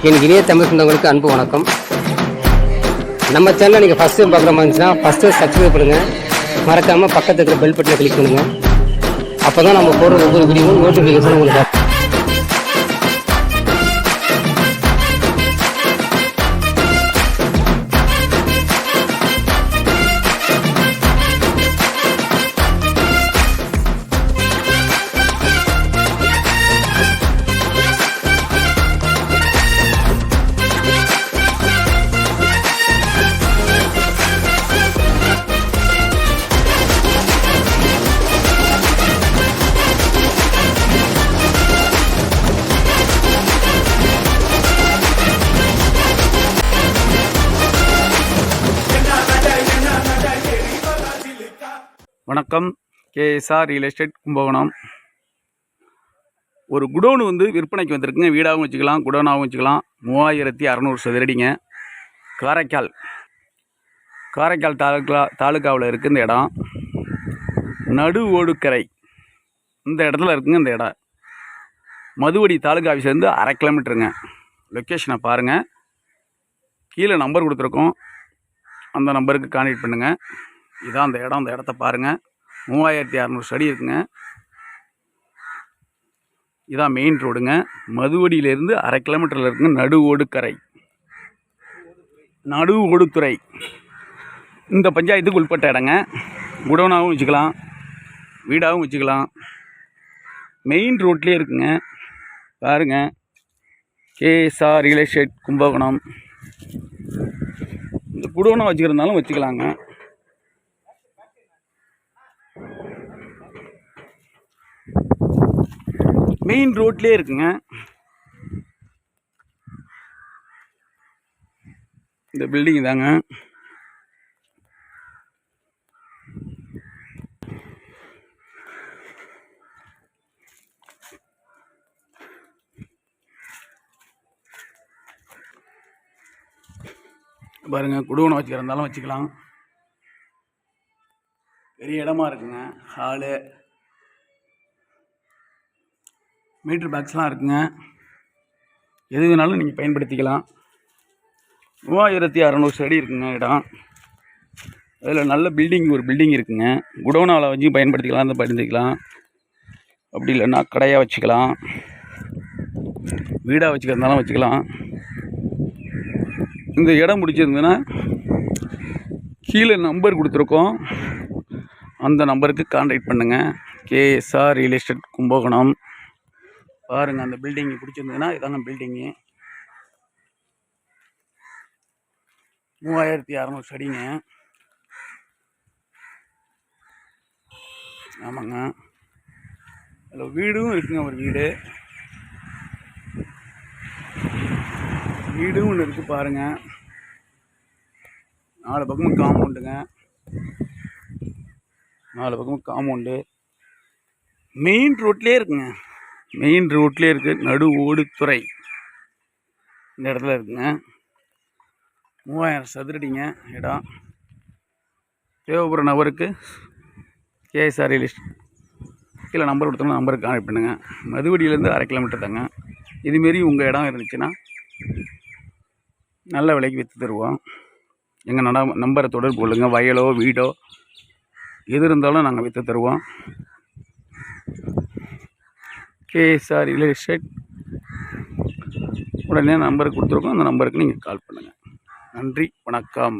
என் இனிய தமிழ் சொந்தங்களுக்கு அன்பு வணக்கம். நம்ம சேனலை நீங்கள் ஃபஸ்ட் டைம் பார்க்குற மாதிரி இருந்துச்சுன்னா ஃபஸ்ட்டு சப்ஸ்கிரைப் பண்ணுங்கள். மறக்காமல் பக்கத்தில் இருக்கிற பெல் பட்டனை கிளிக் பண்ணுங்கள். அப்போ தான் நம்ம போடுற ஒவ்வொரு வீடியோவும் நோட்டிஃபிகேஷன் உங்களுக்கு. வணக்கம். KSR real estate Kumbakonam. ஒரு குடோனு விற்பனைக்கு வந்திருக்குங்க. வீடாகவும் வச்சுக்கலாம், குடோனாகவும் வச்சுக்கலாம். 3600 சதுரடிங்க. காரைக்கால் தாலுக்காவில் இருக்குது இந்த இடம். நடு ஓடுக்கரை இந்த இடத்துல இருக்குங்க. இந்த இடம் மதுவடி தாலுக்கா ஆஃபீஸ்லேருந்து 1/2 கிலோமீட்டருங்க. லொக்கேஷனை பாருங்கள். கீழே நம்பர் கொடுத்துருக்கோம், அந்த நம்பருக்கு கான்டாக்ட் பண்ணுங்கள். இதான் அந்த இடம். அந்த இடத்த பாருங்கள். 3600 அடி இருக்குங்க. இதான் மெயின் ரோடுங்க. மதுவடியிலேருந்து 1/2 கிலோமீட்டரில் இருக்குங்க. நடு ஓடுத்துறை இந்த பஞ்சாயத்துக்கு உட்பட்ட இடங்க. குடோனாகவும் வச்சுக்கலாம், வீடாகவும் வச்சுக்கலாம். மெயின் ரோட்லேயே இருக்குங்க. பாருங்கள். KSR real estate Kumbakonam. இந்த குடோனாக வச்சுக்கிறதுனாலும் வச்சுக்கலாங்க. மெயின் ரோட்லேயே இருக்குங்க. இந்த பில்டிங் தாங்க. பாருங்க, குடோனை வச்சுக்கிறதாலும் வச்சுக்கலாம். பெரிய இடமா இருக்குங்க. ஹாலு, மீட்ரு பாக்ஸ்லாம் இருக்குங்க. எது வேணாலும் நீங்கள் பயன்படுத்திக்கலாம். 3600 அடி இருக்குங்க இடம். அதில் நல்ல ஒரு பில்டிங் இருக்குங்க. குடோனாவில் வச்சு பயன்படுத்திக்கலாம். அப்படி இல்லைன்னா கடையாக வச்சுக்கலாம், வீடாக வச்சுக்கிறதுனாலும் வச்சுக்கலாம். இந்த இடம் பிடிச்சிருந்ததுன்னா கீழே நம்பர் கொடுத்துருக்கோம், அந்த நம்பருக்கு கான்டாக்ட் பண்ணுங்கள். KSR real estate Kumbakonam. பாருங்கள், அந்த பில்டிங்கு பிடிச்சிருந்ததுன்னா இதாங்க பில்டிங்கு. 3600 அடிங்க. ஆமாங்க. அதில் வீடும் இருக்குங்க. ஒரு வீடும் ஒன்று இருக்குது பாருங்கள். 4 பக்கமும் காம்பவுண்டுங்க. 4 பக்கமும் காம்பவுண்டு. மெயின் ரோட்லேயே இருக்குங்க. நடு ஓடுத்துறை இந்த இடத்துல இருக்குங்க. 3000 சதுரடிங்க இடம். தேவைப்படுற நபருக்கு கேஎஸ்ஆர் ரியல் எஸ்டேட் கீழே நம்பர் கொடுத்தோம்னா நம்பருக்கு கான்டாக்ட் பண்ணுங்கள். மதுவடியிலேருந்து 1/2 கிலோமீட்டர் தாங்க. இதுமாரி உங்கள் இடம் இருந்துச்சுன்னா நல்ல விலைக்கு விற்று தருவோம். எங்கள் நம்பரை தொடர்பு கொள்ளுங்கள். வயலோ வீடோ எது இருந்தாலும் நாங்கள் விற்று தருவோம். கேஎஸ்ஆர் ரியல் எஸ்டேட் உடனே நம்பருக்கு கொடுத்துருக்கோம், அந்த நம்பருக்கு நீங்கள் கால் பண்ணுங்கள். நன்றி, வணக்கம்.